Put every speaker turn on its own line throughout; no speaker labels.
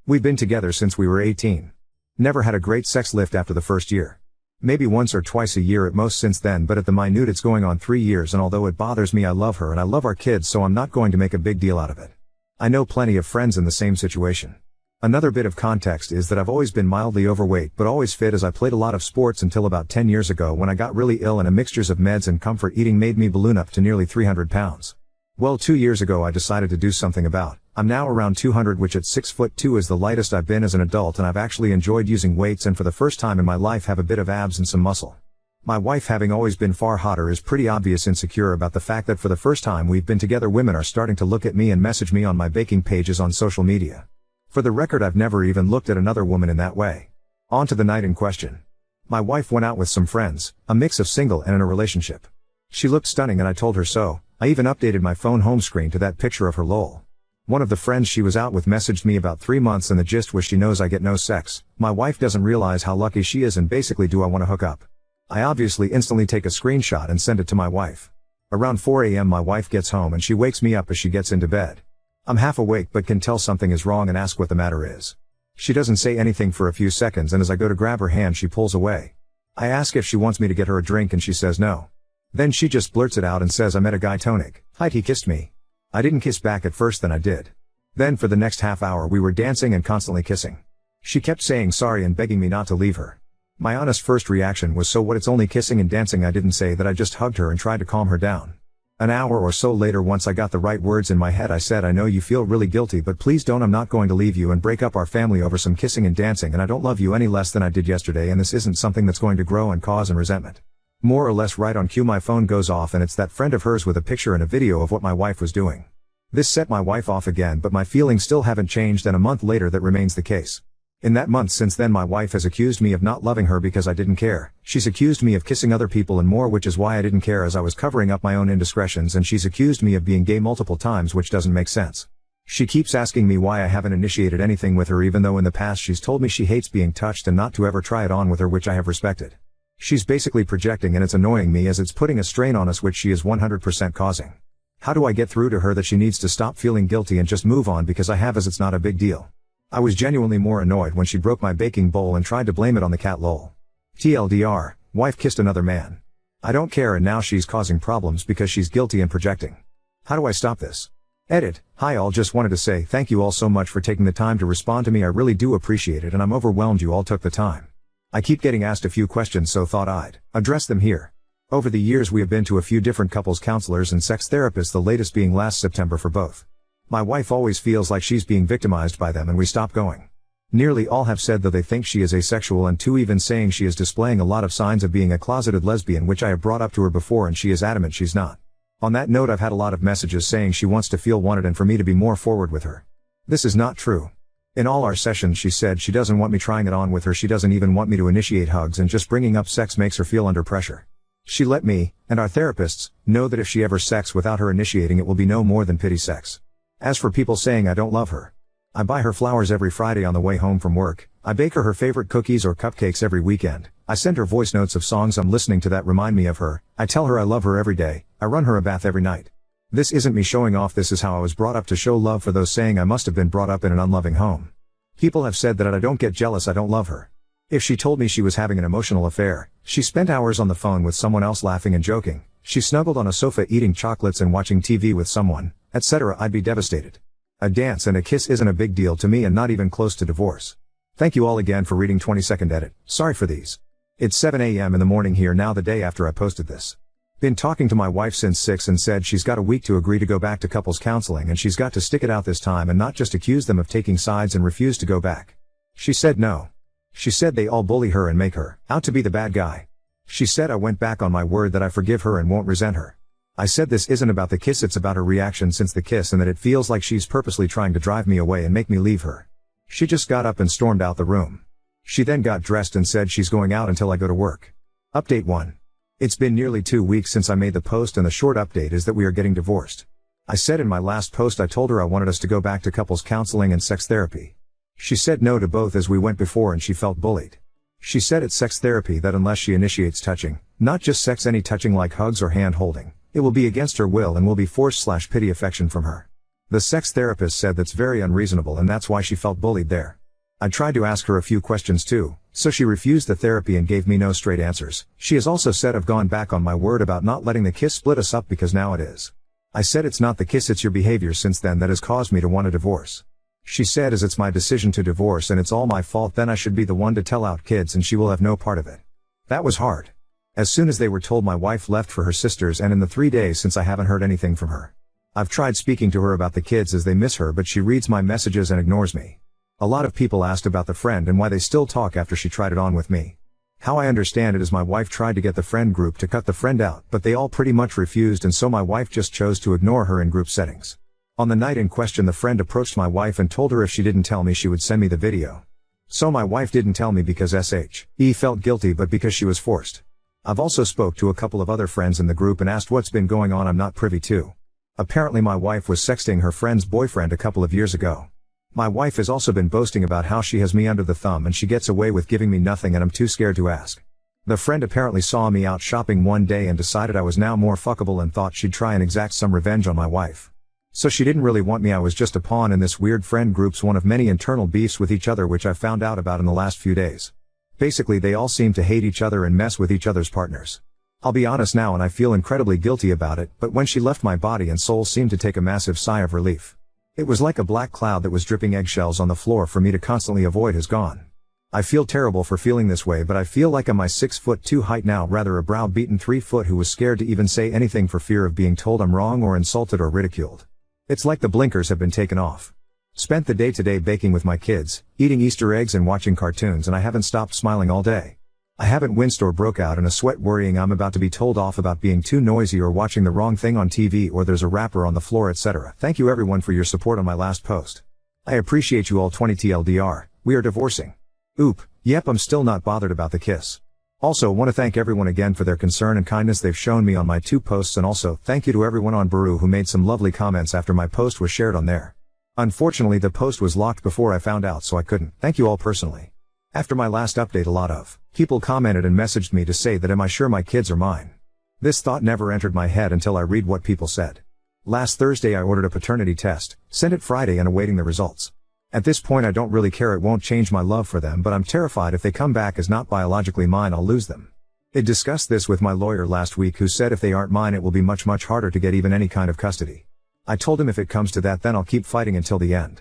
We've been together since we were 18. Never had a great sex lift after the first year. Maybe once or twice a year at most since then, but at the minute it's going on 3 years, and although it bothers me, I love her and I love our kids, so I'm not going to make a big deal out of it. I know plenty of friends in the same situation. Another bit of context is that I've always been mildly overweight but always fit, as I played a lot of sports until about 10 years ago when I got really ill and a mixtures of meds and comfort eating made me balloon up to nearly 300 pounds. Well, 2 years ago I decided to do something about. I'm now around 200, which at 6'2" is the lightest I've been as an adult, and I've actually enjoyed using weights and for the first time in my life have a bit of abs and some muscle. My wife, having always been far hotter, is pretty obvious insecure about the fact that for the first time we've been together women are starting to look at me and message me on my baking pages on social media. For the record, I've never even looked at another woman in that way. On to the night in question. My wife went out with some friends, a mix of single and in a relationship. She looked stunning and I told her so. I even updated my phone home screen to that picture of her lol. One of the friends she was out with messaged me about 3 months and the gist was she knows I get no sex. My wife doesn't realize how lucky she is and basically, do I want to hook up? I obviously instantly take a screenshot and send it to my wife. Around 4 a.m. my wife gets home and she wakes me up as she gets into bed. I'm half awake but can tell something is wrong and ask what the matter is. She doesn't say anything for a few seconds, and as I go to grab her hand she pulls away. I ask if she wants me to get her a drink and she says no. Then she just blurts it out and says, I met a guy tonic. Height, he kissed me. I didn't kiss back at first, then I did. Then for the next half hour we were dancing and constantly kissing. She kept saying sorry and begging me not to leave her. My honest first reaction was, so what, it's only kissing and dancing? I didn't say that. I just hugged her and tried to calm her down. An hour or so later, once I got the right words in my head, I said, I know you feel really guilty, but please don't. I'm not going to leave you and break up our family over some kissing and dancing, and I don't love you any less than I did yesterday, and this isn't something that's going to grow and cause an resentment. More or less right on cue my phone goes off and it's that friend of hers with a picture and a video of what my wife was doing. This set my wife off again, but my feelings still haven't changed, and a month later that remains the case. In that month since then my wife has accused me of not loving her because I didn't care. She's accused me of kissing other people and more, which is why I didn't care, as I was covering up my own indiscretions, and she's accused me of being gay multiple times, which doesn't make sense. She keeps asking me why I haven't initiated anything with her, even though in the past she's told me she hates being touched and not to ever try it on with her, which I have respected. She's basically projecting and it's annoying me as it's putting a strain on us, which she is 100% causing. How do I get through to her that she needs to stop feeling guilty and just move on, because I have, as it's not a big deal. I was genuinely more annoyed when she broke my baking bowl and tried to blame it on the cat lol. TLDR, wife kissed another man. I don't care, and now she's causing problems because she's guilty and projecting. How do I stop this? Edit. Hi all, just wanted to say thank you all so much for taking the time to respond to me. I really do appreciate it, and I'm overwhelmed you all took the time. I keep getting asked a few questions, so thought I'd address them here. Over the years we have been to a few different couples counselors and sex therapists, the latest being last September for both. My wife always feels like she's being victimized by them and we stop going. Nearly all have said that they think she is asexual, and two even saying she is displaying a lot of signs of being a closeted lesbian, which I have brought up to her before and she is adamant she's not. On that note, I've had a lot of messages saying she wants to feel wanted and for me to be more forward with her. This is not true. In all our sessions she said she doesn't want me trying it on with her, she doesn't even want me to initiate hugs, and just bringing up sex makes her feel under pressure. She let me, and our therapists, know that if she ever sex without her initiating it will be no more than pity sex. As for people saying I don't love her, I buy her flowers every Friday on the way home from work, I bake her favorite cookies or cupcakes every weekend, I send her voice notes of songs I'm listening to that remind me of her, I tell her I love her every day, I run her a bath every night. This isn't me showing off, this is how I was brought up, to show love for those saying I must have been brought up in an unloving home. People have said that I don't get jealous, I don't love her. If she told me she was having an emotional affair, she spent hours on the phone with someone else laughing and joking, she snuggled on a sofa eating chocolates and watching TV with someone, etc., I'd be devastated. A dance and a kiss isn't a big deal to me and not even close to divorce. Thank you all again for reading. 20-second edit. Sorry for these. It's 7 a.m. in the morning here now, the day after I posted this. Been talking to my wife since 6 and said she's got a week to agree to go back to couples counseling, and she's got to stick it out this time and not just accuse them of taking sides and refuse to go back. She said no. She said they all bully her and make her out to be the bad guy. She said I went back on my word that I forgive her and won't resent her. I said this isn't about the kiss, it's about her reaction since the kiss, and that it feels like she's purposely trying to drive me away and make me leave her. She just got up and stormed out the room. She then got dressed and said she's going out until I go to work. Update 1. It's been nearly 2 weeks since I made the post, and the short update is that we are getting divorced. I said in my last post I told her I wanted us to go back to couples counseling and sex therapy. She said no to both as we went before and she felt bullied. She said at sex therapy that unless she initiates touching, not just sex, any touching like hugs or hand holding, it will be against her will and will be forced/pity affection from her. The sex therapist said that's very unreasonable and that's why she felt bullied there. I tried to ask her a few questions too, so she refused the therapy and gave me no straight answers. She has also said I've gone back on my word about not letting the kiss split us up because now it is. I said it's not the kiss, it's your behavior since then that has caused me to want a divorce. She said as it's my decision to divorce and it's all my fault, then I should be the one to tell out kids and she will have no part of it. That was hard. As soon as they were told, my wife left for her sisters, and in the 3 days since I haven't heard anything from her. I've tried speaking to her about the kids as they miss her, but she reads my messages and ignores me. A lot of people asked about the friend and why they still talk after she tried it on with me. How I understand it is my wife tried to get the friend group to cut the friend out, but they all pretty much refused, and so my wife just chose to ignore her in group settings. On the night in question, the friend approached my wife and told her if she didn't tell me she would send me the video. So my wife didn't tell me because SHE felt guilty, but because she was forced. I've also spoke to a couple of other friends in the group and asked what's been going on. I'm not privy to. Apparently my wife was sexting her friend's boyfriend a couple of years ago. My wife has also been boasting about how she has me under the thumb and she gets away with giving me nothing and I'm too scared to ask. The friend apparently saw me out shopping one day and decided I was now more fuckable and thought she'd try and exact some revenge on my wife. So she didn't really want me, I was just a pawn in this weird friend group's one of many internal beefs with each other, which I found out about in the last few days. Basically they all seem to hate each other and mess with each other's partners. I'll be honest now and I feel incredibly guilty about it, but when she left my body and soul seemed to take a massive sigh of relief. It was like a black cloud that was dripping eggshells on the floor for me to constantly avoid has gone. I feel terrible for feeling this way, but I feel like I'm my 6'2" height now, rather a browbeaten 3 foot who was scared to even say anything for fear of being told I'm wrong or insulted or ridiculed. It's like the blinkers have been taken off. Spent the day today baking with my kids, eating Easter eggs and watching cartoons, and I haven't stopped smiling all day. I haven't winced or broke out in a sweat worrying I'm about to be told off about being too noisy or watching the wrong thing on TV or there's a wrapper on the floor, etc. Thank you everyone for your support on my last post. I appreciate you all. 20 TLDR, we are divorcing. Oop, yep, I'm still not bothered about the kiss. Also want to thank everyone again for their concern and kindness they've shown me on my 2 posts, and also thank you to everyone on Baru who made some lovely comments after my post was shared on there. Unfortunately the post was locked before I found out, so I couldn't thank you all personally. After my last update a lot of people commented and messaged me to say that am I sure my kids are mine. This thought never entered my head until I read what people said. Last Thursday I ordered a paternity test, sent it Friday and awaiting the results. At this point I don't really care, it won't change my love for them, but I'm terrified if they come back as not biologically mine I'll lose them. I discussed this with my lawyer last week, who said if they aren't mine it will be much harder to get even any kind of custody. I told him if it comes to that then I'll keep fighting until the end.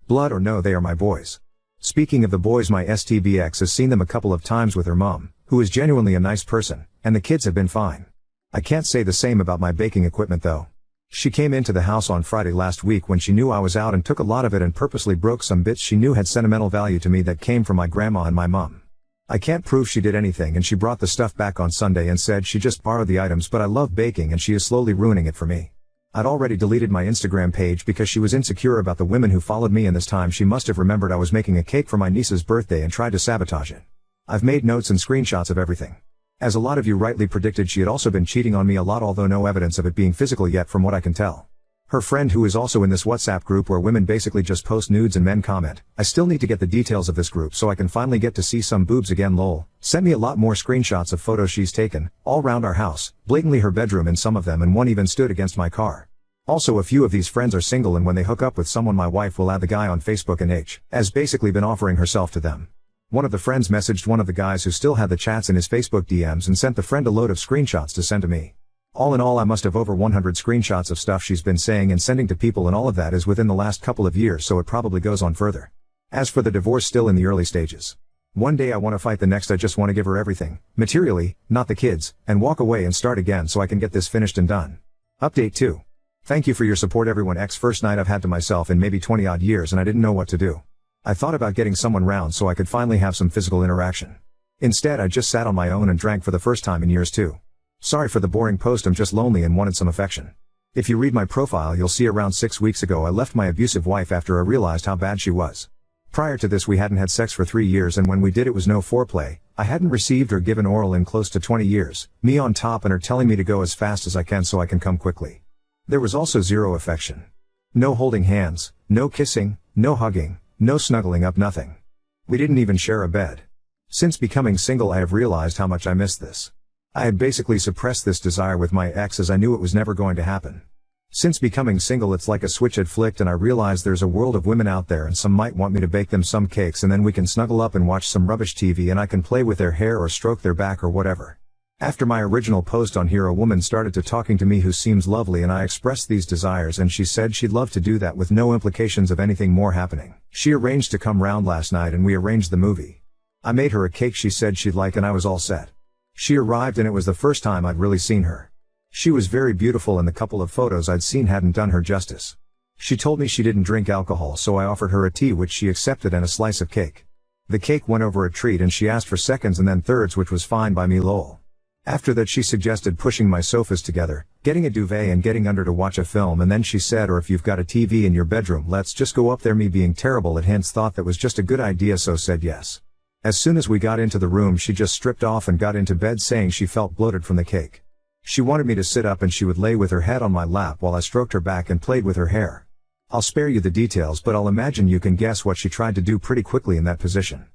Blood or no, they are my boys. Speaking of the boys, my STBX has seen them a couple of times with her mom, who is genuinely a nice person, and the kids have been fine. I can't say the same about my baking equipment though. She came into the house on Friday last week when she knew I was out and took a lot of it and purposely broke some bits she knew had sentimental value to me that came from my grandma and my mom. I can't prove she did anything, and she brought the stuff back on Sunday and said she just borrowed the items, but I love baking and she is slowly ruining it for me. I'd already deleted my Instagram page because she was insecure about the women who followed me, and this time she must have remembered I was making a cake for my niece's birthday and tried to sabotage it. I've made notes and screenshots of everything. As a lot of you rightly predicted, she had also been cheating on me a lot, although no evidence of it being physical yet from what I can tell. Her friend, who is also in this WhatsApp group where women basically just post nudes and men comment, I still need to get the details of this group so I can finally get to see some boobs again lol, sent me a lot more screenshots of photos she's taken, all round our house, blatantly her bedroom in some of them, and one even stood against my car. Also a few of these friends are single, and when they hook up with someone my wife will add the guy on Facebook and has basically been offering herself to them. One of the friends messaged one of the guys who still had the chats in his Facebook DMs and sent the friend a load of screenshots to send to me. All in all I must have over 100 screenshots of stuff she's been saying and sending to people, and all of that is within the last couple of years, so it probably goes on further. As for the divorce, still in the early stages. One day I want to fight, the next I just want to give her everything, materially, not the kids, and walk away and start again so I can get this finished and done. Update 2. Thank you for your support everyone. First night I've had to myself in maybe 20 odd years and I didn't know what to do. I thought about getting someone round so I could finally have some physical interaction. Instead I just sat on my own and drank for the first time in years too. Sorry for the boring post, I'm just lonely and wanted some affection. If you read my profile you'll see around 6 weeks ago I left my abusive wife after I realized how bad she was. Prior to this we hadn't had sex for 3 years, and when we did it was no foreplay. I hadn't received or given oral in close to 20 years, me on top and her telling me to go as fast as I can so I can come quickly. There was also zero affection. No holding hands, no kissing, no hugging, no snuggling up, nothing. We didn't even share a bed. Since becoming single I have realized how much I missed this. I had basically suppressed this desire with my ex as I knew it was never going to happen. Since becoming single it's like a switch had flicked and I realized there's a world of women out there and some might want me to bake them some cakes and then we can snuggle up and watch some rubbish TV and I can play with their hair or stroke their back or whatever. After my original post on here a woman started to talking to me who seems lovely and I expressed these desires and she said she'd love to do that with no implications of anything more happening. She arranged to come round last night and we arranged the movie. I made her a cake she said she'd like and I was all set. She arrived and it was the first time I'd really seen her. She was very beautiful and the couple of photos I'd seen hadn't done her justice. She told me she didn't drink alcohol so I offered her a tea which she accepted and a slice of cake. The cake went over a treat and she asked for seconds and then thirds which was fine by me lol. After that she suggested pushing my sofas together, getting a duvet and getting under to watch a film and then she said or if you've got a TV in your bedroom let's just go up there. Me being terrible at hints thought that was just a good idea so said yes. As soon as we got into the room she just stripped off and got into bed saying she felt bloated from the cake. She wanted me to sit up and she would lay with her head on my lap while I stroked her back and played with her hair. I'll spare you the details but I'll imagine you can guess what she tried to do pretty quickly in that position.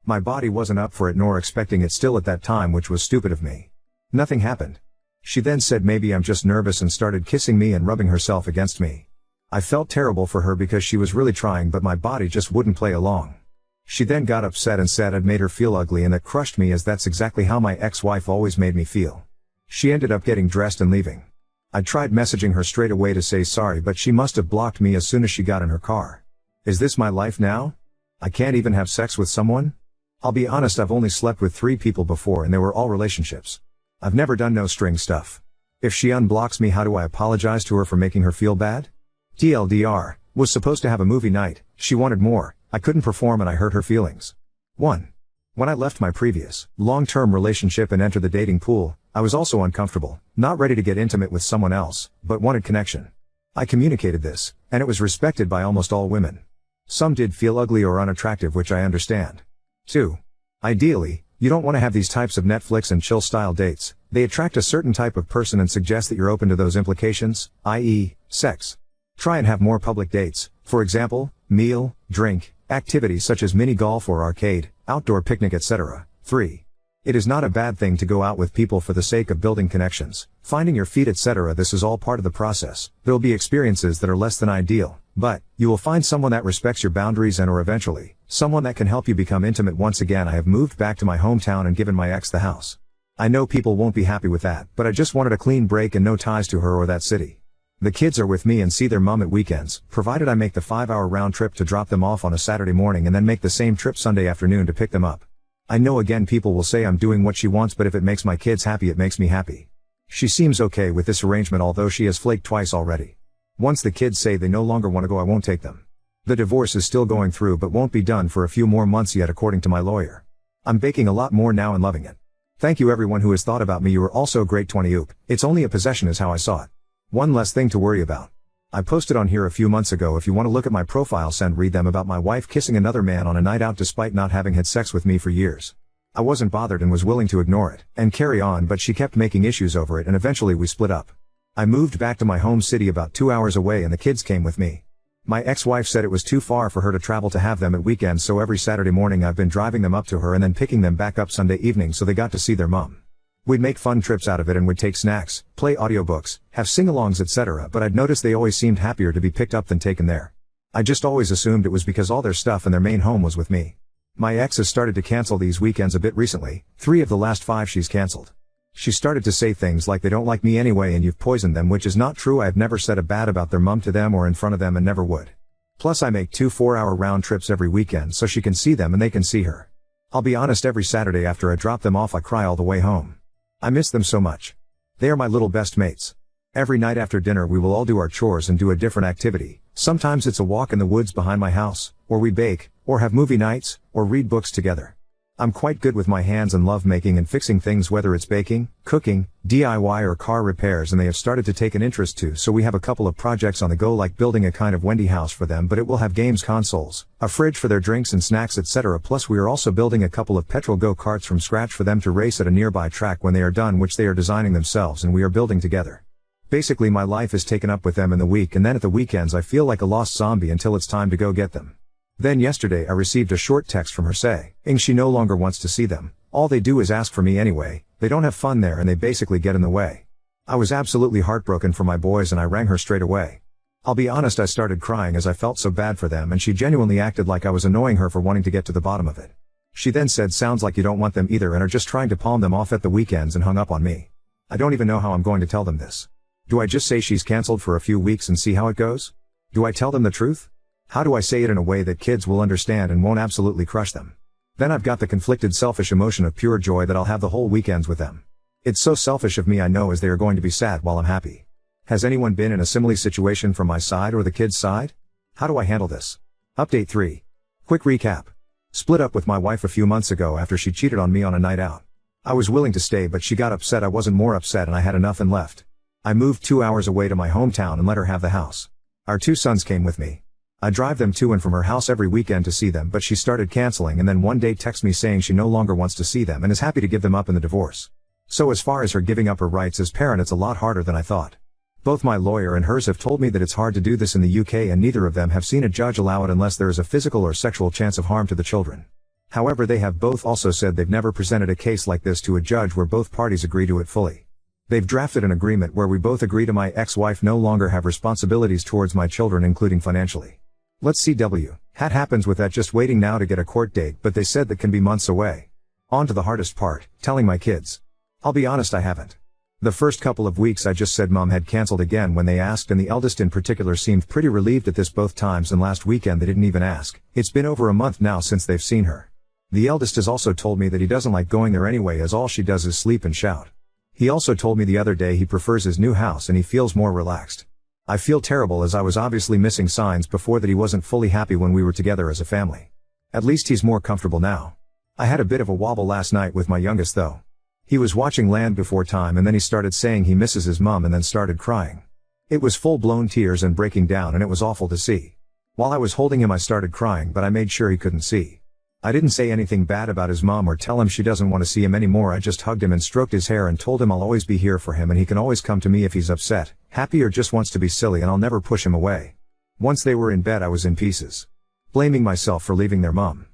My body wasn't up for it nor expecting it still at that time which was stupid of me. Nothing happened. She then said maybe I'm just nervous and started kissing me and rubbing herself against me. I felt terrible for her because she was really trying but my body just wouldn't play along. She then got upset and said I'd made her feel ugly and that crushed me as that's exactly how my ex-wife always made me feel. She ended up getting dressed and leaving. I tried messaging her straight away to say sorry but she must have blocked me as soon as she got in her car. Is this my life now? I can't even have sex with someone? I'll be honest I've only slept with 3 people before and they were all relationships. I've never done no string stuff. If she unblocks me how do I apologize to her for making her feel bad? TLDR, was supposed to have a movie night, she wanted more, I couldn't perform and I hurt her feelings. 1. When I left my previous, long-term relationship and entered the dating pool, I was also uncomfortable, not ready to get intimate with someone else, but wanted connection. I communicated this, and it was respected by almost all women. Some did feel ugly or unattractive which I understand. 2. Ideally, you don't want to have these types of Netflix and chill style dates, they attract a certain type of person and suggest that you're open to those implications, i.e., sex. Try and have more public dates, for example, meal, drink, activities such as mini golf or arcade, outdoor picnic etc. 3. It is not a bad thing to go out with people for the sake of building connections, finding your feet etc. This is all part of the process. There'll be experiences that are less than ideal, but you will find someone that respects your boundaries and or eventually, someone that can help you become intimate. Once again I have moved back to my hometown and given my ex the house. I know people won't be happy with that, but I just wanted a clean break and no ties to her or that city. The kids are with me and see their mom at weekends, provided I make the 5-hour round trip to drop them off on a Saturday morning and then make the same trip Sunday afternoon to pick them up. I know again people will say I'm doing what she wants but if it makes my kids happy it makes me happy. She seems okay with this arrangement although she has flaked twice already. Once the kids say they no longer want to go I won't take them. The divorce is still going through but won't be done for a few more months yet according to my lawyer. I'm baking a lot more now and loving it. Thank you everyone who has thought about me. You are also great. 20 oop. It's only a possession is how I saw it. One less thing to worry about. I posted on here a few months ago if you want to look at my profile read them about my wife kissing another man on a night out despite not having had sex with me for years. I wasn't bothered and was willing to ignore it and carry on but she kept making issues over it and eventually we split up. I moved back to my home city about 2 hours away and the kids came with me. My ex-wife said it was too far for her to travel to have them at weekends so every Saturday morning I've been driving them up to her and then picking them back up Sunday evening so they got to see their mom. We'd make fun trips out of it and would take snacks, play audiobooks, have sing-alongs etc. but I'd noticed they always seemed happier to be picked up than taken there. I just always assumed it was because all their stuff and their main home was with me. My ex has started to cancel these weekends a bit recently, 3 of the last 5 she's cancelled. She started to say things like they don't like me anyway and you've poisoned them which is not true. I have never said a bad about their mom to them or in front of them and never would. Plus I make 2 4-hour round trips every weekend so she can see them and they can see her. I'll be honest every Saturday after I drop them off I cry all the way home. I miss them so much. They are my little best mates. Every night after dinner we will all do our chores and do a different activity. Sometimes it's a walk in the woods behind my house, or we bake, or have movie nights, or read books together. I'm quite good with my hands and love making and fixing things whether it's baking, cooking, DIY or car repairs and they have started to take an interest too so we have a couple of projects on the go like building a kind of Wendy house for them but it will have games consoles, a fridge for their drinks and snacks etc. Plus we are also building a couple of petrol go-karts from scratch for them to race at a nearby track when they are done which they are designing themselves and we are building together. Basically my life is taken up with them in the week and then at the weekends I feel like a lost zombie until it's time to go get them. Then yesterday I received a short text from her saying she no longer wants to see them, all they do is ask for me anyway, they don't have fun there and they basically get in the way. I was absolutely heartbroken for my boys and I rang her straight away. I'll be honest, I started crying as I felt so bad for them and she genuinely acted like I was annoying her for wanting to get to the bottom of it. She then said, sounds like you don't want them either and are just trying to palm them off at the weekends, and hung up on me. I don't even know how I'm going to tell them this. Do I just say she's cancelled for a few weeks and see how it goes? Do I tell them the truth? How do I say it in a way that kids will understand and won't absolutely crush them? Then I've got the conflicted selfish emotion of pure joy that I'll have the whole weekends with them. It's so selfish of me, I know, as they are going to be sad while I'm happy. Has anyone been in a similar situation from my side or the kids' side? How do I handle this? Update 3. Quick recap. Split up with my wife a few months ago after she cheated on me on a night out. I was willing to stay but she got upset I wasn't more upset and I had enough and left. I moved 2 hours away to my hometown and let her have the house. Our 2 sons came with me. I drive them to and from her house every weekend to see them, but she started canceling and then one day texts me saying she no longer wants to see them and is happy to give them up in the divorce. So as far as her giving up her rights as parent, it's a lot harder than I thought. Both my lawyer and hers have told me that it's hard to do this in the UK and neither of them have seen a judge allow it unless there is a physical or sexual chance of harm to the children. However, they have both also said they've never presented a case like this to a judge where both parties agree to it fully. They've drafted an agreement where we both agree to my ex-wife no longer have responsibilities towards my children, including financially. Let's CW. Hat happens with that, just waiting now to get a court date, but they said that can be months away. On to the hardest part, telling my kids. I'll be honest, I haven't. The first couple of weeks I just said Mom had cancelled again when they asked, and the eldest in particular seemed pretty relieved at this both times, and last weekend they didn't even ask. It's been over a month now since they've seen her. The eldest has also told me that he doesn't like going there anyway, as all she does is sleep and shout. He also told me the other day he prefers his new house and he feels more relaxed. I feel terrible as I was obviously missing signs before that he wasn't fully happy when we were together as a family. At least he's more comfortable now. I had a bit of a wobble last night with my youngest though. He was watching Land Before Time and then he started saying he misses his mom and then started crying. It was full-blown tears and breaking down and it was awful to see. While I was holding him I started crying, but I made sure he couldn't see. I didn't say anything bad about his mom or tell him she doesn't want to see him anymore. I just hugged him and stroked his hair and told him I'll always be here for him and he can always come to me if he's upset, happy or just wants to be silly, and I'll never push him away. Once they were in bed I was in pieces. Blaming myself for leaving their mom.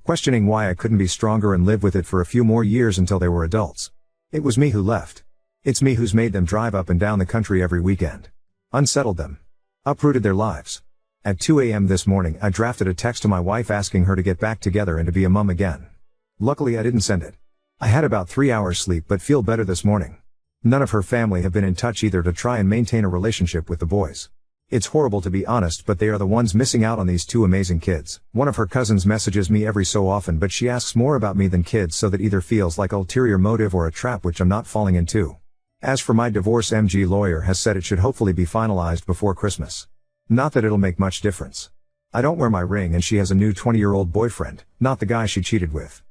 Questioning why I couldn't be stronger and live with it for a few more years until they were adults. It was me who left. It's me who's made them drive up and down the country every weekend. Unsettled them. Uprooted their lives. At 2 a.m. this morning I drafted a text to my wife asking her to get back together and to be a mum again. Luckily I didn't send it. I had about 3 hours sleep but feel better this morning. None of her family have been in touch either to try and maintain a relationship with the boys. It's horrible to be honest, but they are the ones missing out on these 2 amazing kids. One of her cousins messages me every so often, but she asks more about me than kids, so that either feels like ulterior motive or a trap which I'm not falling into. As for my divorce, MG lawyer has said it should hopefully be finalized before Christmas. Not that it'll make much difference. I don't wear my ring and she has a new 20-year-old boyfriend, not the guy she cheated with.